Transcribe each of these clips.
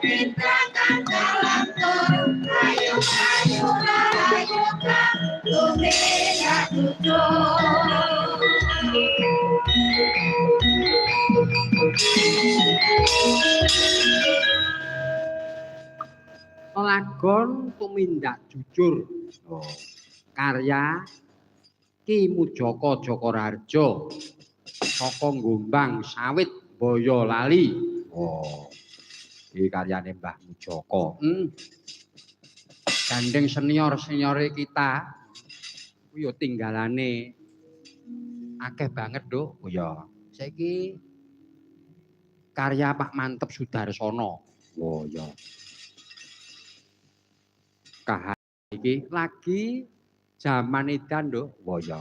Mitra kandalanku ayo ayo ayo tumira Lagon tumindak jujur. Oh. Karya Ki Mujaka Jakararja saka Gombang Sawit Boyolali. Oh. Iki karyane Mbah Mujaka. Gandeng senior-seniore kita kuwi ya tinggalane akeh banget, Nduk. Oh ya. Saiki karya Pak Mantep Sudarsono. Oh ya. Iki lagi Zaman Edan, Nduk. Oh ya.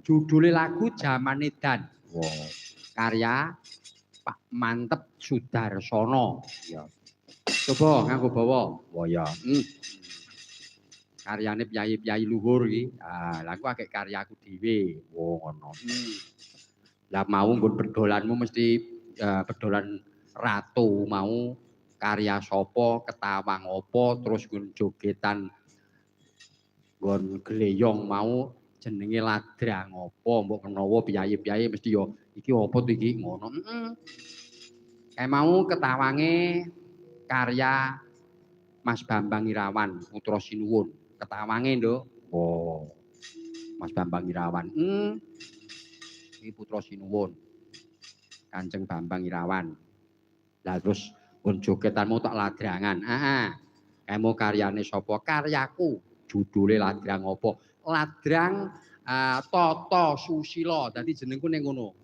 Judule lagu Zaman Edan. Oh. Karya Pak Mantep Sudarsono. Ya. Coba nganggo bawa. Oh ya. Karyane piyayi-piyayi luhur iki. Ah, lagu akeh karyaku dhewe. Oh ngono. Lah mau nggon bedolanmu mesti bedolan ratu mau karya sapa, ketawang apa, terus nggon jogetan nggon gleyong mau jenenge ladrang apa, mbok menawa piyayi-piyayi mesti yo iki apa to iki ngono. Kae mau ketawange karya Mas Bambang Irawan Putra Sinuwun. Ketawange, Nduk. Oh. Mas Bambang Irawan. Iki Putra Sinuwun. Kanjeng Bambang Irawan. Lah terus nggon jogetanmu tak ladrangan. Kae mau karyane sapa? Karyaku. Judule ladrang apa? Ladrang Tata Susila. Dadi jenengku ning ngono.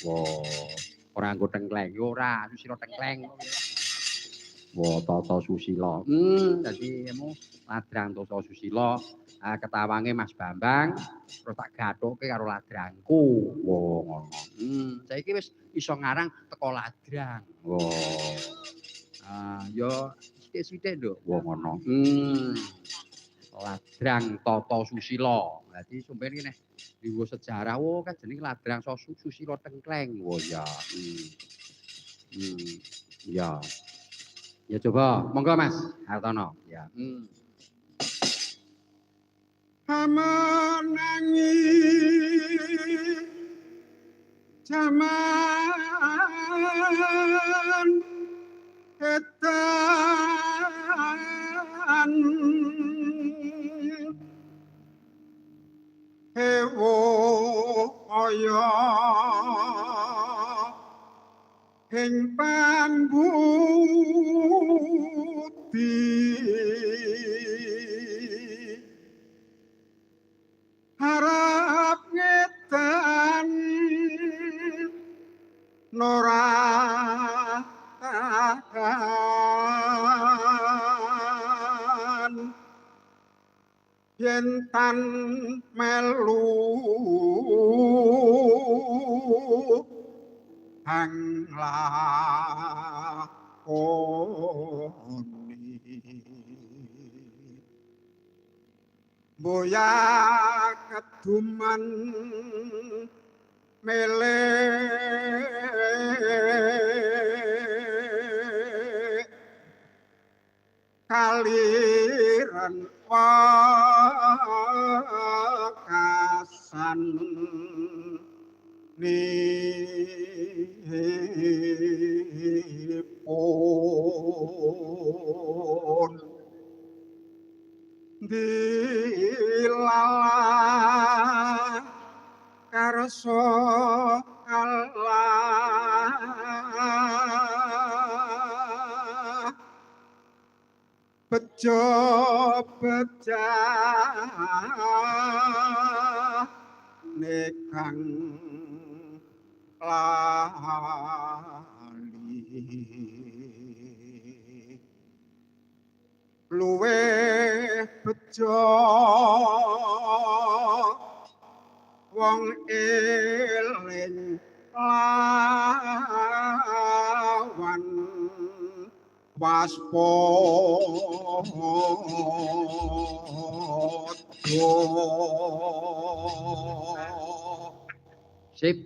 Wow. Ora nggo tengkleng, ora Susila tengkleng. Wah, Tata Susila. Dadi emu ladrang Tata Susila, ketawange Mas Bambang, terus tak gathuke karo ladrangku. Wah, ngono. Saiki wis iso ngarang teko ladrang. Wah. Ya sithik-sithik, Nduk. Wah, ngono. Ladrang Tata Susila. Dadi sumpene nek dienggo sejarah, kan jeneng ladrang Susila tengkleng. Wah, ya. Ya. Ya coba, monggo Mas Hartono. Ya. Hamanangi zaman edan hewo kaya ing pambudi harap ngetan norakan yen tan melu hang lakoni boya keduman mele kaliran wakasan nipun dilala karso Allah bejo becah nekang lali luwe bejo wong eling lawan waspada. Sip.